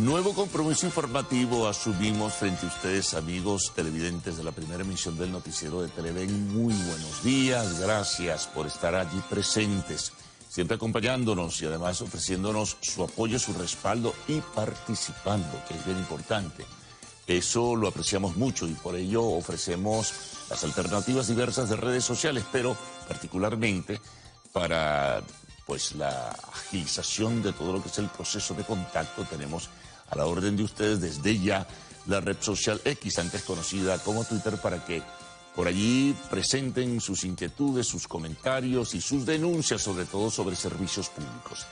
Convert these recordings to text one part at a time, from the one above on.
Nuevo compromiso informativo asumimos frente a ustedes, amigos televidentes de la primera emisión del noticiero de Televen. Muy buenos días, gracias por estar allí presentes, siempre acompañándonos y además ofreciéndonos su apoyo, su respaldo y participando, que es bien importante. Eso lo apreciamos mucho y por ello ofrecemos las alternativas diversas de redes sociales, pero particularmente para la agilización de todo lo que es el proceso de contacto, tenemos a la orden de ustedes desde ya la red social X, antes conocida como Twitter, para que por allí presenten sus inquietudes, sus comentarios y sus denuncias, sobre todo sobre servicios públicos.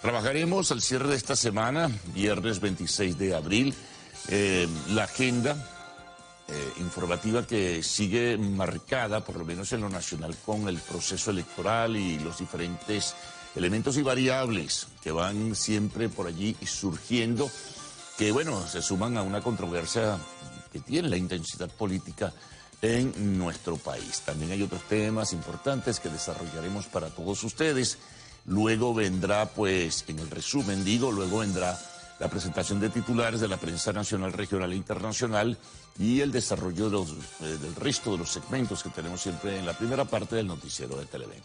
Trabajaremos al cierre de esta semana, viernes 26 de abril, la agenda informativa que sigue marcada, por lo menos en lo nacional, con el proceso electoral y los diferentes elementos y variables que van siempre por allí surgiendo, que se suman a una controversia que tiene la intensidad política en nuestro país. También hay otros temas importantes que desarrollaremos para todos ustedes. Luego vendrá, en el resumen luego vendrá la presentación de titulares de la prensa nacional, regional e internacional y el desarrollo del resto de los segmentos que tenemos siempre en la primera parte del noticiero de Televen.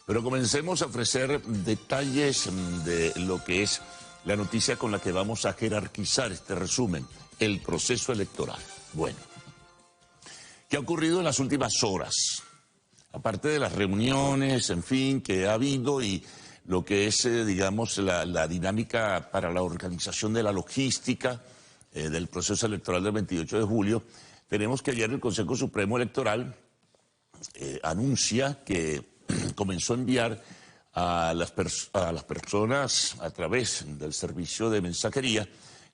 Pero comencemos a ofrecer detalles de lo que es la noticia con la que vamos a jerarquizar este resumen, el proceso electoral. Bueno, ¿qué ha ocurrido en las últimas horas? Aparte de las reuniones, en fin, que ha habido y lo que es, la dinámica para la organización de la logística del proceso electoral del 28 de julio, tenemos que ayer el Consejo Supremo Electoral anuncia que comenzó a enviar a las personas a través del servicio de mensajería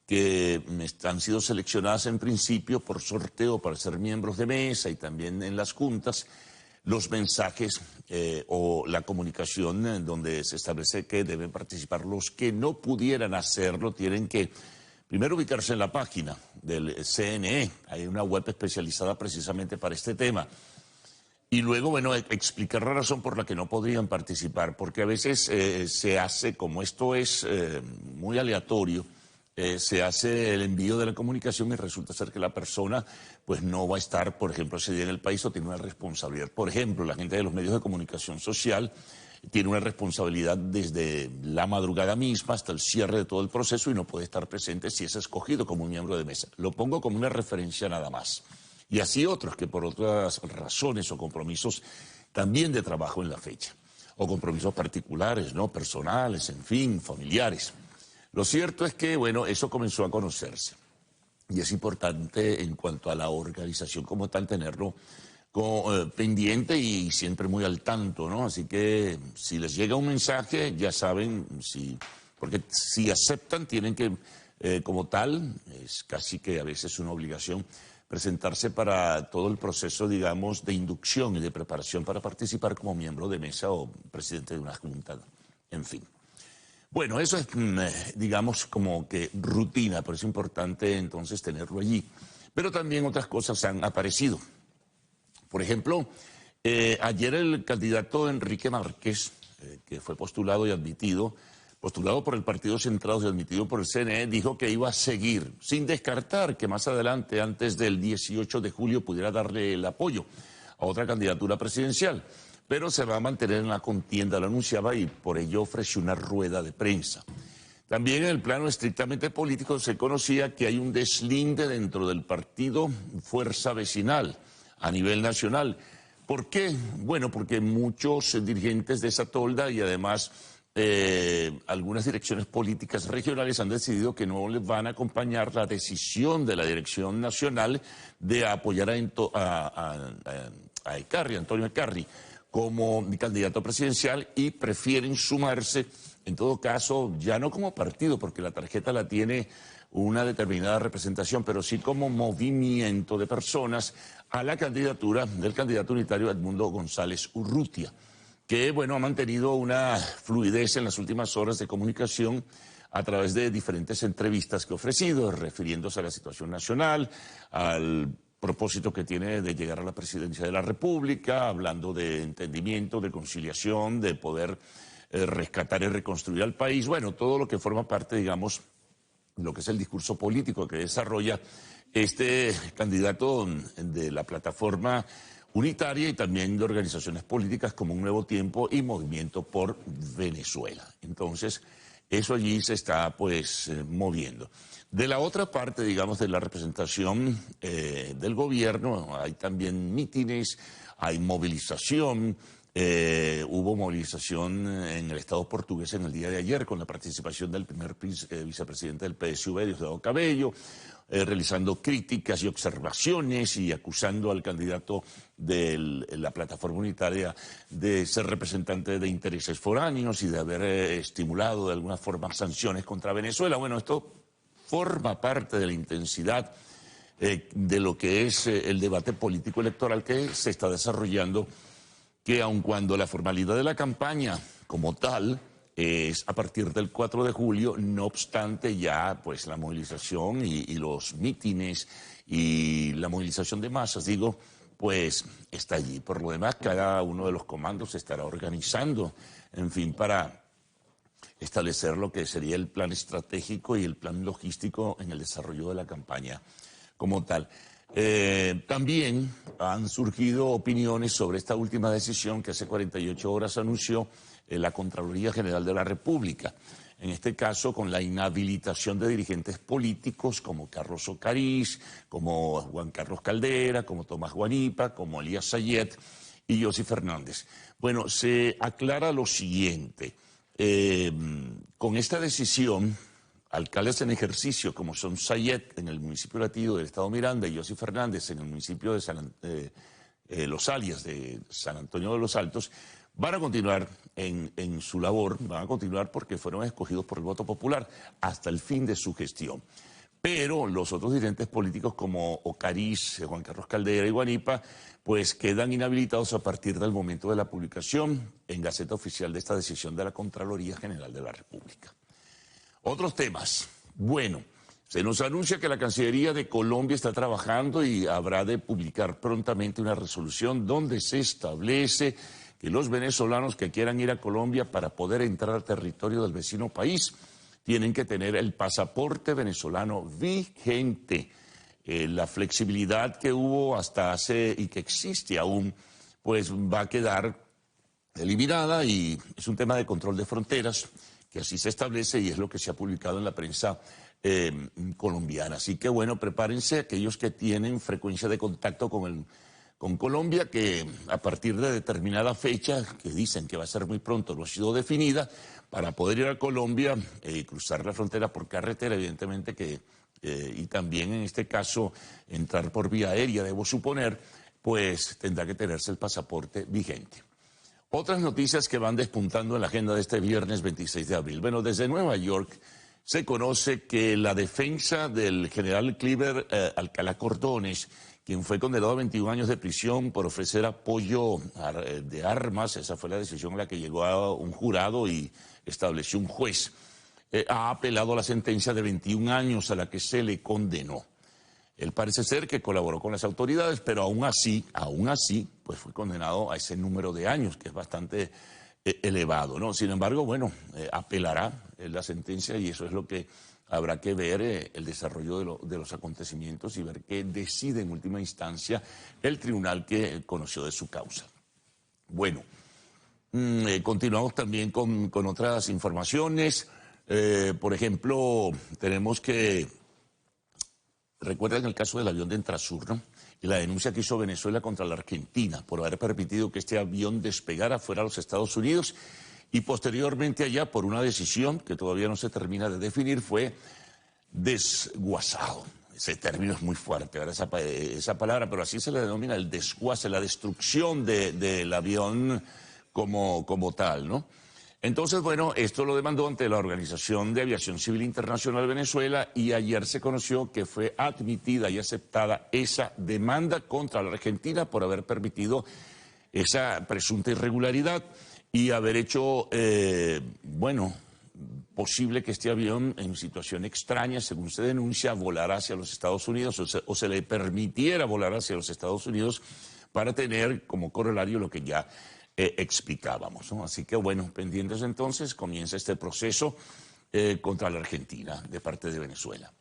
que han sido seleccionadas en principio por sorteo para ser miembros de mesa y también en las juntas, los mensajes o la comunicación donde se establece que deben participar. Los que no pudieran hacerlo tienen que primero ubicarse en la página del CNE, hay una web especializada precisamente para este tema, y luego, explicar la razón por la que no podrían participar, porque a veces se hace, como esto es muy aleatorio, se hace el envío de la comunicación y resulta ser que la persona no va a estar, por ejemplo, ese día en el país o tiene una responsabilidad. Por ejemplo, la gente de los medios de comunicación social tiene una responsabilidad desde la madrugada misma hasta el cierre de todo el proceso y no puede estar presente si es escogido como un miembro de mesa. Lo pongo como una referencia nada más. Y así otros que por otras razones o compromisos también de trabajo en la fecha, o compromisos particulares, personales, en fin, familiares. Lo cierto es que, eso comenzó a conocerse y es importante en cuanto a la organización como tal tenerlo pendiente y siempre muy al tanto, ¿no? Así que si les llega un mensaje, ya saben, porque si aceptan tienen que, como tal, es casi que a veces una obligación, presentarse para todo el proceso, de inducción y de preparación para participar como miembro de mesa o presidente de una junta, en fin. Bueno, eso es, como que rutina, pero es importante entonces tenerlo allí. Pero también otras cosas han aparecido. Por ejemplo, ayer el candidato Enrique Márquez, que fue postulado por el Partido Centrado y admitido por el CNE, dijo que iba a seguir, sin descartar que más adelante, antes del 18 de julio, pudiera darle el apoyo a otra candidatura presidencial. Pero se va a mantener en la contienda, lo anunciaba, y por ello ofreció una rueda de prensa. También en el plano estrictamente político se conocía que hay un deslinde dentro del partido Fuerza Vecinal a nivel nacional. ¿Por qué? Bueno, porque muchos dirigentes de esa tolda y además algunas direcciones políticas regionales han decidido que no les van a acompañar la decisión de la dirección nacional de apoyar a Ekarri, Antonio Ekarri, como candidato presidencial y prefieren sumarse, en todo caso, ya no como partido, porque la tarjeta la tiene una determinada representación, pero sí como movimiento de personas a la candidatura del candidato unitario Edmundo González Urrutia, que, ha mantenido una fluidez en las últimas horas de comunicación a través de diferentes entrevistas que ha ofrecido, refiriéndose a la situación nacional, al propósito que tiene de llegar a la presidencia de la República, hablando de entendimiento, de conciliación, de poder rescatar y reconstruir al país, todo lo que forma parte, lo que es el discurso político que desarrolla este candidato de la plataforma unitaria y también de organizaciones políticas como Un Nuevo Tiempo y Movimiento por Venezuela. Entonces, eso allí se está pues moviendo. De la otra parte, digamos, de la representación del gobierno, hay también mítines, hay movilización. Hubo movilización en el Estado portugués en el día de ayer con la participación del primer vicepresidente del PSV, Diosdado Cabello, realizando críticas y observaciones y acusando al candidato de la plataforma unitaria de ser representante de intereses foráneos y de haber estimulado de alguna forma sanciones contra Venezuela. Bueno, esto forma parte de la intensidad de lo que es el debate político electoral que se está desarrollando, que aun cuando la formalidad de la campaña como tal es a partir del 4 de julio, no obstante ya pues la movilización y los mítines y la movilización de masas, digo, pues está allí. Por lo demás, cada uno de los comandos se estará organizando, en fin, para establecer lo que sería el plan estratégico y el plan logístico en el desarrollo de la campaña como tal. También han surgido opiniones sobre esta última decisión que hace 48 horas anunció la Contraloría General de la República. En este caso, con la inhabilitación de dirigentes políticos como Carlos Ocariz, como Juan Carlos Caldera, como Tomás Guanipa, como Elías Sayet y Yossi Fernández. Bueno, se aclara lo siguiente. Con esta decisión, alcaldes en ejercicio como son Sayet en el municipio de Latido del estado Miranda y Yossi Fernández en el municipio de Los Alias de San Antonio de los Altos, van a continuar en su labor, van a continuar porque fueron escogidos por el voto popular hasta el fin de su gestión. Pero los otros dirigentes políticos como Ocariz, Juan Carlos Caldera y Guanipa, pues quedan inhabilitados a partir del momento de la publicación en Gaceta Oficial de esta decisión de la Contraloría General de la República. Otros temas. Bueno, se nos anuncia que la Cancillería de Colombia está trabajando y habrá de publicar prontamente una resolución donde se establece que los venezolanos que quieran ir a Colombia para poder entrar al territorio del vecino país tienen que tener el pasaporte venezolano vigente. La flexibilidad que hubo hasta hace y que existe aún, pues va a quedar eliminada y es un tema de control de fronteras que así se establece y es lo que se ha publicado en la prensa colombiana. Así que bueno, prepárense aquellos que tienen frecuencia de contacto con Colombia, que a partir de determinada fecha, que dicen que va a ser muy pronto, no ha sido definida, para poder ir a Colombia y cruzar la frontera por carretera, evidentemente que, y también en este caso entrar por vía aérea, debo suponer, pues tendrá que tenerse el pasaporte vigente. Otras noticias que van despuntando en la agenda de este viernes 26 de abril. Bueno, desde Nueva York se conoce que la defensa del general Cliver Alcalá Cordones, quien fue condenado a 21 años de prisión por ofrecer apoyo de armas, esa fue la decisión a la que llegó a un jurado y estableció un juez, ha apelado a la sentencia de 21 años a la que se le condenó. Él parece ser que colaboró con las autoridades, pero aún así, pues fue condenado a ese número de años, que es bastante elevado, ¿no? Sin embargo, bueno, apelará la sentencia y eso es lo que habrá que ver, el desarrollo de los acontecimientos y ver qué decide en última instancia el tribunal que conoció de su causa. Bueno, continuamos también con otras informaciones. Por ejemplo, tenemos que... Recuerdan el caso del avión de Entrasur, ¿no? Y la denuncia que hizo Venezuela contra la Argentina por haber permitido que este avión despegara fuera a los Estados Unidos y posteriormente allá por una decisión que todavía no se termina de definir fue desguazado. Ese término es muy fuerte, ¿verdad? Esa palabra, pero así se le denomina el desguace, la destrucción del avión como tal, ¿no? Entonces, bueno, esto lo demandó ante la Organización de Aviación Civil Internacional Venezuela y ayer se conoció que fue admitida y aceptada esa demanda contra la Argentina por haber permitido esa presunta irregularidad y haber hecho, bueno, posible que este avión en situación extraña, según se denuncia, volara hacia los Estados Unidos o se le permitiera volar hacia los Estados Unidos para tener como corolario lo que ya... explicábamos, ¿no? Así que bueno, pendientes entonces, comienza este proceso contra la Argentina de parte de Venezuela.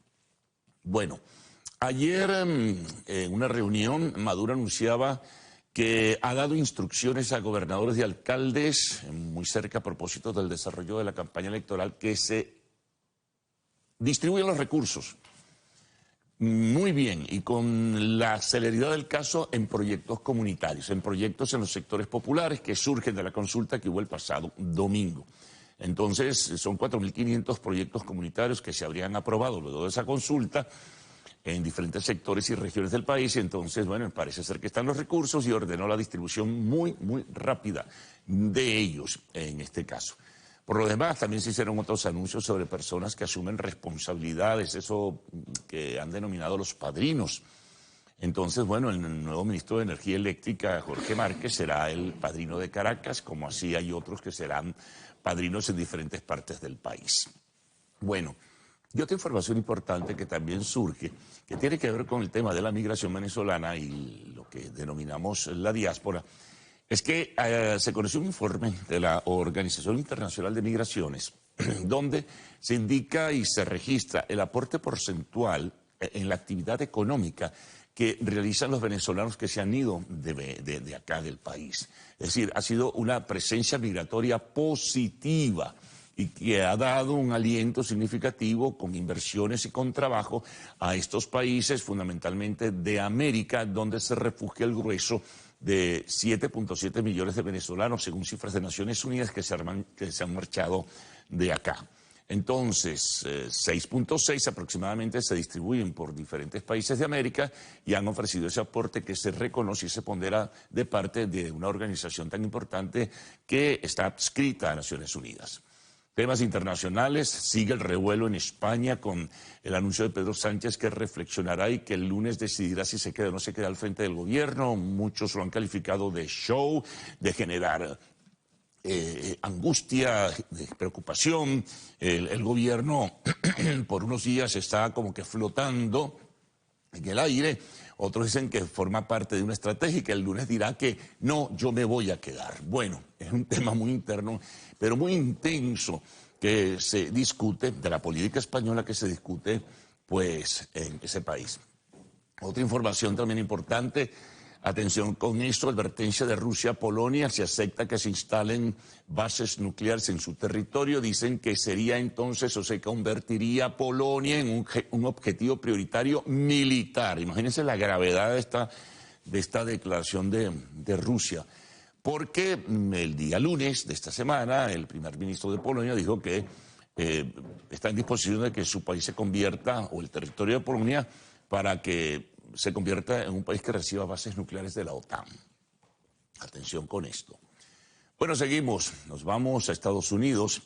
Bueno, ayer en una reunión Maduro anunciaba que ha dado instrucciones a gobernadores y alcaldes, muy cerca a propósito del desarrollo de la campaña electoral, que se distribuyan los recursos muy bien y con la celeridad del caso en proyectos comunitarios, en proyectos en los sectores populares que surgen de la consulta que hubo el pasado domingo. Entonces, son 4.500 proyectos comunitarios que se habrían aprobado luego de esa consulta en diferentes sectores y regiones del país, y entonces, bueno, parece ser que están los recursos y ordenó la distribución muy rápida de ellos en este caso. Por lo demás, también se hicieron otros anuncios sobre personas que asumen responsabilidades, eso que han denominado los padrinos. Entonces, bueno, el nuevo ministro de Energía Eléctrica, Jorge Márquez, será el padrino de Caracas, como así hay otros que serán padrinos en diferentes partes del país. Bueno, y otra información importante que también surge, que tiene que ver con el tema de la migración venezolana y lo que denominamos la diáspora, es que se conoció un informe de la Organización Internacional de Migraciones, donde se indica y se registra el aporte porcentual en la actividad económica que realizan los venezolanos que se han ido de acá del país. Es decir, ha sido una presencia migratoria positiva y que ha dado un aliento significativo con inversiones y con trabajo a estos países, fundamentalmente de América, donde se refugia el grueso de 7.7 millones de venezolanos, según cifras de Naciones Unidas, que se han marchado de acá. Entonces, 6.6 aproximadamente se distribuyen por diferentes países de América y han ofrecido ese aporte que se reconoce y se pondera de parte de una organización tan importante que está adscrita a Naciones Unidas. Temas internacionales, sigue el revuelo en España con el anuncio de Pedro Sánchez que reflexionará y que el lunes decidirá si se queda o no se queda al frente del gobierno. Muchos lo han calificado de show, de generar angustia, de preocupación. El gobierno por unos días está como que flotando en el aire. Otros dicen que forma parte de una estrategia y que el lunes dirá que no, yo me voy a quedar. Bueno, es un tema muy interno, pero muy intenso que se discute, de la política española que se discute, pues, en ese país. Otra información también importante, atención con esto, advertencia de Rusia a Polonia, se acepta que se instalen bases nucleares en su territorio, dicen que sería entonces, o se convertiría a Polonia en un objetivo prioritario militar. Imagínense la gravedad de esta declaración de Rusia, porque el día lunes de esta semana el primer ministro de Polonia dijo que está en disposición de que su país se convierta, o el territorio de Polonia, para que se convierta en un país que reciba bases nucleares de la OTAN. Atención con esto. Bueno, seguimos, nos vamos a Estados Unidos.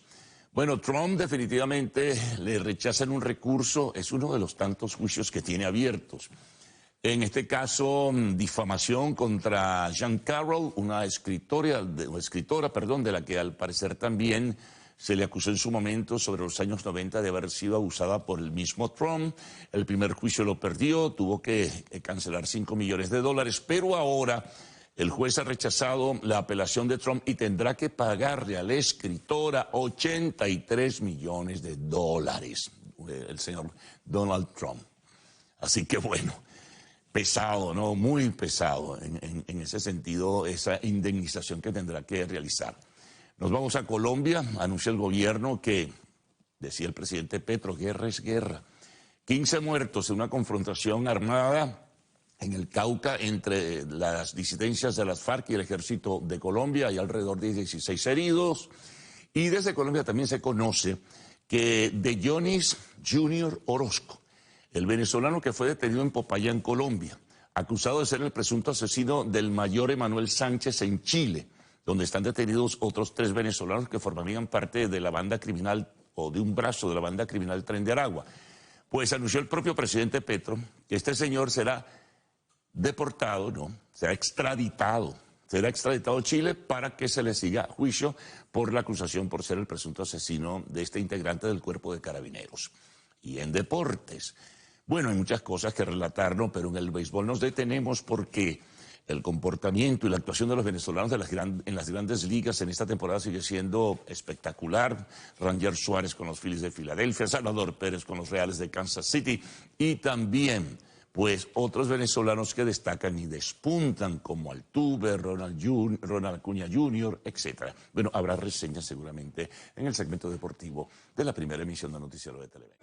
Bueno, Trump definitivamente le rechazan un recurso, es uno de los tantos juicios que tiene abiertos. En este caso, difamación contra Jean Carroll, una escritora, de la que al parecer también se le acusó en su momento sobre los años 90 de haber sido abusada por el mismo Trump. El primer juicio lo perdió, tuvo que cancelar $5 millones, pero ahora el juez ha rechazado la apelación de Trump y tendrá que pagarle a la escritora $83 millones, el señor Donald Trump. Así que bueno, pesado, ¿no? Muy pesado en ese sentido, esa indemnización que tendrá que realizar. Nos vamos a Colombia, anuncia el gobierno que, decía el presidente Petro, guerra es guerra. 15 muertos en una confrontación armada en el Cauca entre las disidencias de las FARC y el ejército de Colombia, hay alrededor de 16 heridos. Y desde Colombia también se conoce que Deyonis Junior Orozco, el venezolano que fue detenido en Popayán, en Colombia, acusado de ser el presunto asesino del mayor Emanuel Sánchez en Chile, donde están detenidos otros 3 venezolanos que formarían parte de la banda criminal o de un brazo de la banda criminal Tren de Aragua. Pues anunció el propio presidente Petro que este señor será deportado, ¿no? Será extraditado a Chile para que se le siga juicio por la acusación por ser el presunto asesino de este integrante del Cuerpo de Carabineros. Y en deportes, bueno, hay muchas cosas que relatar, ¿no? Pero en el béisbol nos detenemos porque el comportamiento y la actuación de los venezolanos en las grandes ligas en esta temporada sigue siendo espectacular. Ranger Suárez con los Phillies de Filadelfia, Salvador Pérez con los Reales de Kansas City y también pues otros venezolanos que destacan y despuntan como Altuve, Ronald Acuña Jr., etc. Bueno, habrá reseñas seguramente en el segmento deportivo de la primera emisión de Noticiero de Televen.